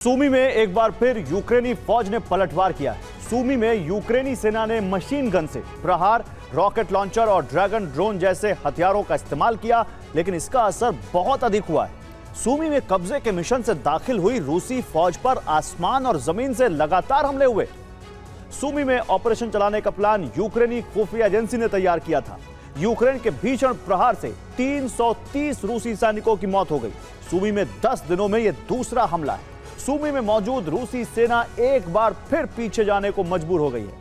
सूमी में एक बार फिर यूक्रेनी फौज ने पलटवार किया है। सूमी में यूक्रेनी सेना ने मशीन गन से प्रहार, रॉकेट लॉन्चर और ड्रैगन ड्रोन जैसे हथियारों का इस्तेमाल किया, लेकिन इसका असर बहुत अधिक हुआ है। सूमी में कब्जे के मिशन से दाखिल हुई रूसी फौज पर आसमान और जमीन से लगातार हमले हुए। सूमी में ऑपरेशन चलाने का प्लान यूक्रेनी खुफिया एजेंसी ने तैयार किया था। यूक्रेन के भीषण प्रहार से 330 रूसी सैनिकों की मौत हो गई। सूमी में 10 दिनों में यह दूसरा हमला है। सूमी में मौजूद रूसी सेना एक बार फिर पीछे जाने को मजबूर हो गई है।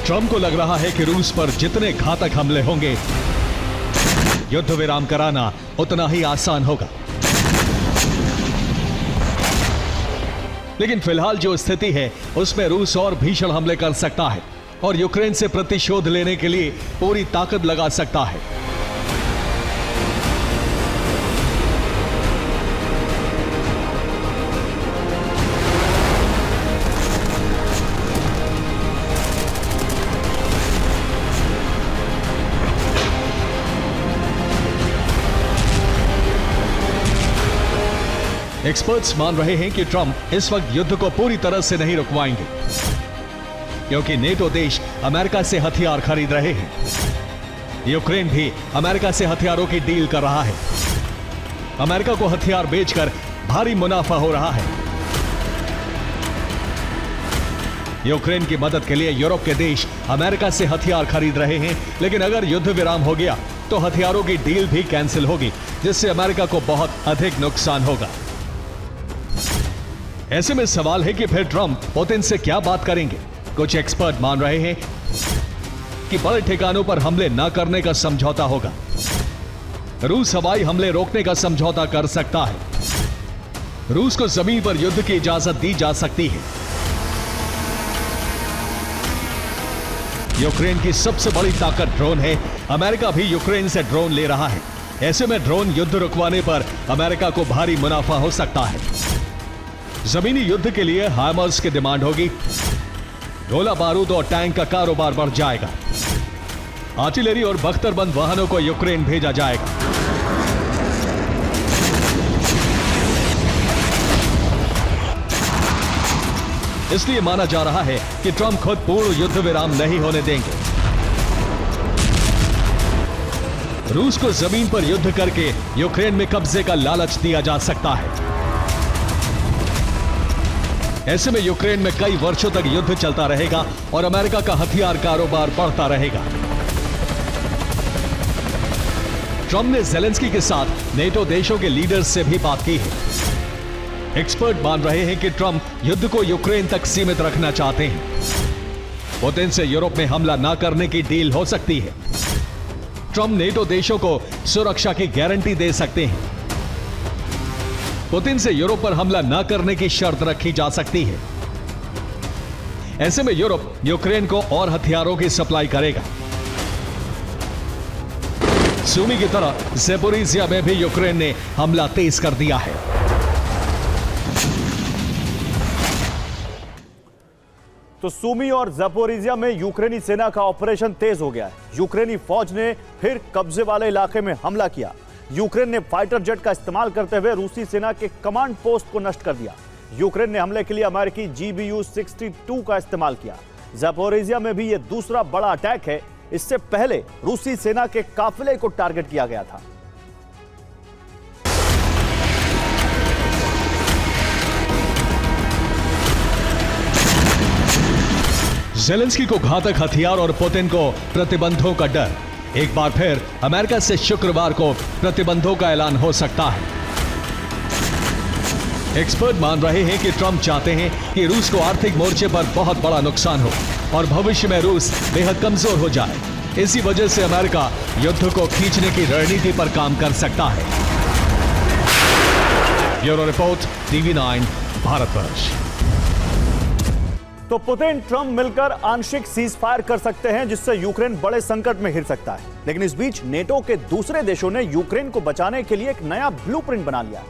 ट्रंप को लग रहा है कि रूस पर जितने घातक हमले होंगे, युद्ध विराम कराना उतना ही आसान होगा। लेकिन फिलहाल जो स्थिति है उसमें रूस और भीषण हमले कर सकता है और यूक्रेन से प्रतिशोध लेने के लिए पूरी ताकत लगा सकता है। एक्सपर्ट्स मान रहे हैं कि ट्रंप इस वक्त युद्ध को पूरी तरह से नहीं रुकवाएंगे, क्योंकि नेटो देश अमेरिका से हथियार खरीद रहे हैं। यूक्रेन भी अमेरिका से हथियारों की डील कर रहा है। अमेरिका को हथियार बेचकर भारी मुनाफा हो रहा है। यूक्रेन की मदद के लिए यूरोप के देश अमेरिका से हथियार खरीद रहे हैं, लेकिन अगर युद्ध विराम हो गया तो हथियारों की डील भी कैंसिल होगी, जिससे अमेरिका को बहुत अधिक नुकसान होगा। ऐसे में सवाल है कि फिर ट्रंप पुतिन से क्या बात करेंगे। कुछ एक्सपर्ट मान रहे हैं कि बड़े ठिकानों पर हमले न करने का समझौता होगा। रूस हवाई हमले रोकने का समझौता कर सकता है। रूस को जमीन पर युद्ध की इजाजत दी जा सकती है। यूक्रेन की सबसे बड़ी ताकत ड्रोन है। अमेरिका भी यूक्रेन से ड्रोन ले रहा है। ऐसे में ड्रोन युद्ध रुकवाने पर अमेरिका को भारी मुनाफा हो सकता है। जमीनी युद्ध के लिए हाइमर्स की डिमांड होगी। गोला बारूद और टैंक का कारोबार बढ़ जाएगा। आर्टिलरी और बख्तरबंद वाहनों को यूक्रेन भेजा जाएगा। इसलिए माना जा रहा है कि ट्रंप खुद पूर्ण युद्ध विराम नहीं होने देंगे। रूस को जमीन पर युद्ध करके यूक्रेन में कब्जे का लालच दिया जा सकता है। ऐसे में यूक्रेन में कई वर्षों तक युद्ध चलता रहेगा और अमेरिका का हथियार कारोबार बढ़ता रहेगा। ट्रंप ने ज़ेलेंस्की के साथ नेटो देशों के लीडर्स से भी बात की है। एक्सपर्ट मान रहे हैं कि ट्रंप युद्ध को यूक्रेन तक सीमित रखना चाहते हैं। पुतिन से यूरोप में हमला न करने की डील हो सकती है। ट्रंप नेटो देशों को सुरक्षा की गारंटी दे सकते हैं। पुतिन से यूरोप पर हमला न करने की शर्त रखी जा सकती है। ऐसे में यूरोप यूक्रेन को और हथियारों की सप्लाई करेगा। सूमी की तरह ज़ेपोरिजिया में भी यूक्रेन ने हमला तेज कर दिया है। तो सूमी और ज़पोरिजिया में यूक्रेनी सेना का ऑपरेशन तेज हो गया है। यूक्रेनी फौज ने फिर कब्जे वाले इलाके में हमला किया। यूक्रेन ने फाइटर जेट का इस्तेमाल करते हुए रूसी सेना के कमांड पोस्ट को नष्ट कर दिया। यूक्रेन ने हमले के लिए अमेरिकी GBU-62 का इस्तेमाल किया। ज़पोरिजिया में भी यह दूसरा बड़ा अटैक है। इससे पहले रूसी सेना के काफिले को टारगेट किया गया था। ज़ेलेंस्की को घातक हथियार और पुतिन को प्रतिबंधों का डर। एक बार फिर अमेरिका से शुक्रवार को प्रतिबंधों का ऐलान हो सकता है। एक्सपर्ट मान रहे हैं कि ट्रंप चाहते हैं कि रूस को आर्थिक मोर्चे पर बहुत बड़ा नुकसान हो और भविष्य में रूस बेहद कमजोर हो जाए। इसी वजह से अमेरिका युद्ध को खींचने की रणनीति पर काम कर सकता है। Bureau report, TV9 Bharatvarsh. तो पुतिन ट्रंप मिलकर आंशिक सीज फायर कर सकते हैं, जिससे यूक्रेन बड़े संकट में घिर सकता है। लेकिन इस बीच नेटो के दूसरे देशों ने यूक्रेन को बचाने के लिए एक नया ब्लूप्रिंट बना लिया है।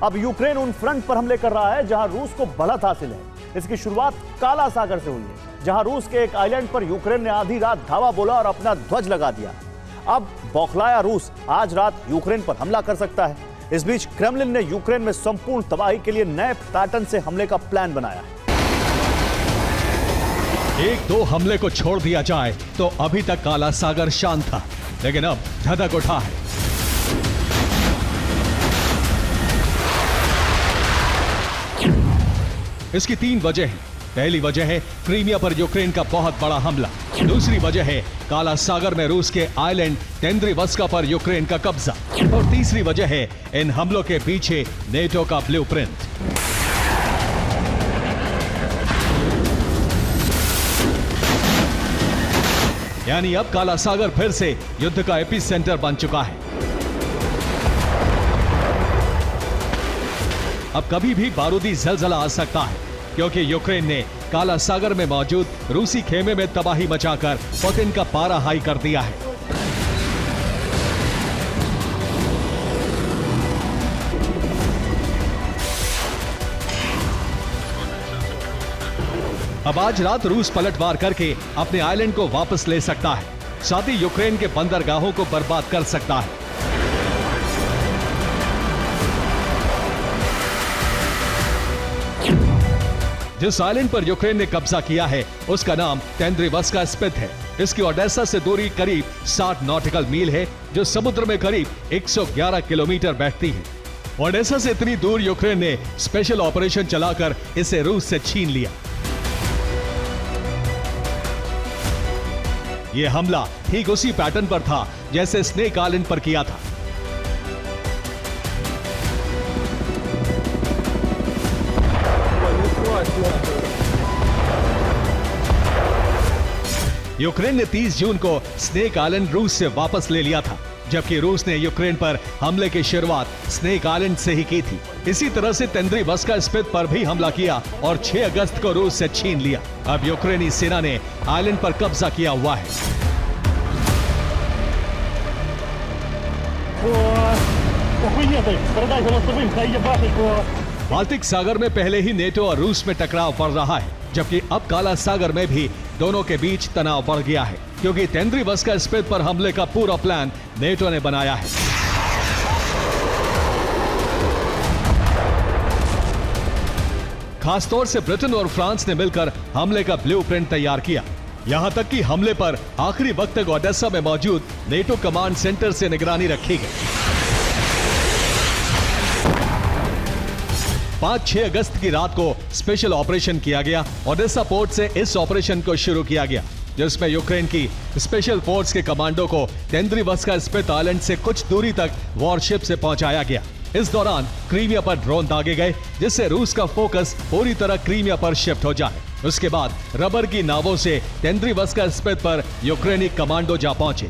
अब यूक्रेन उन फ्रंट पर हमले कर रहा है जहां रूस को बढ़त हासिल है। इसकी शुरुआत काला सागर से हुई है, जहां रूस के एक आइलैंड पर यूक्रेन ने आधी रात धावा बोला और अपना ध्वज लगा दिया। अब बौखलाया रूस आज रात यूक्रेन पर हमला कर सकता है। इस बीच क्रेमलिन ने यूक्रेन में संपूर्ण तबाही के लिए नए पैटर्न से हमले का प्लान बनाया है। एक दो हमले को छोड़ दिया जाए तो अभी तक काला सागर शांत था, लेकिन अब धधक उठा है। इसकी 3 वजह हैं। पहली वजह है क्रीमिया पर यूक्रेन का बहुत बड़ा हमला। दूसरी वजह है काला सागर में रूस के आइलैंड तेंद्रिवस्का पर यूक्रेन का कब्जा। और तीसरी वजह है इन हमलों के पीछे नेटो का ब्लूप्रिंट। यानी अब काला सागर फिर से युद्ध का एपिसेंटर बन चुका है। अब कभी भी बारूदी जलजला आ सकता है, क्योंकि यूक्रेन ने काला सागर में मौजूद रूसी खेमे में तबाही मचाकर पुतिन का पारा हाई कर दिया है। अब आज रात रूस पलटवार करके अपने आइलैंड को वापस ले सकता है, साथ ही यूक्रेन के बंदरगाहों को बर्बाद कर सकता है। जिस आइलैंड पर यूक्रेन ने कब्जा किया है उसका नाम तेंद्रिवस्का स्पित है। इसकी ओडेसा से दूरी करीब 60 नॉटिकल मील है, जो समुद्र में करीब 111 किलोमीटर बैठती है। ओडेसा से इतनी दूर यूक्रेन ने स्पेशल ऑपरेशन चलाकर इसे रूस से छीन लिया। यह हमला ठीक उसी पैटर्न पर था जैसे स्नेक आइलैंड पर किया था। यूक्रेन ने 30 जून को स्नेक आइलैंड रूस से वापस ले लिया था, जबकि रूस ने यूक्रेन पर हमले की शुरुआत स्नेक आइलैंड से ही की थी। इसी तरह से तेंद्रिवस्का स्पित पर भी हमला किया और 6 अगस्त को रूस से छीन लिया। अब यूक्रेनी सेना ने आइलैंड पर कब्जा किया हुआ है। बाल्टिक सागर में पहले ही नेटो और रूस में टकराव बढ़ रहा है, जबकि अब काला सागर में भी दोनों के बीच तनाव बढ़ गया है, क्योंकि तेंद्रिवस्का स्पित पर हमले का पूरा प्लान नेटो ने बनाया है। खासतौर से ब्रिटेन और फ्रांस ने मिलकर हमले का ब्लूप्रिंट तैयार किया। यहां तक कि हमले पर आखिरी वक्त तक ओडेसा में मौजूद नेटो कमांड सेंटर से निगरानी रखी गई। 5-6 अगस्त की रात को स्पेशल ऑपरेशन किया गया। ओडेसा पोर्ट से इस ऑपरेशन को शुरू किया गया, जिसमें यूक्रेन की स्पेशल फोर्स के कमांडो को तेंद्रिवस्का स्पित आइलैंड से कुछ दूरी तक वॉरशिप से पहुंचाया गया। इस दौरान क्रीमिया पर ड्रोन दागे गए, जिससे रूस का फोकस पूरी तरह क्रीमिया पर शिफ्ट हो जाए। उसके बाद रबर की नावों से तेंद्रिवस्का स्पित पर यूक्रेनी कमांडो जा पहुंचे।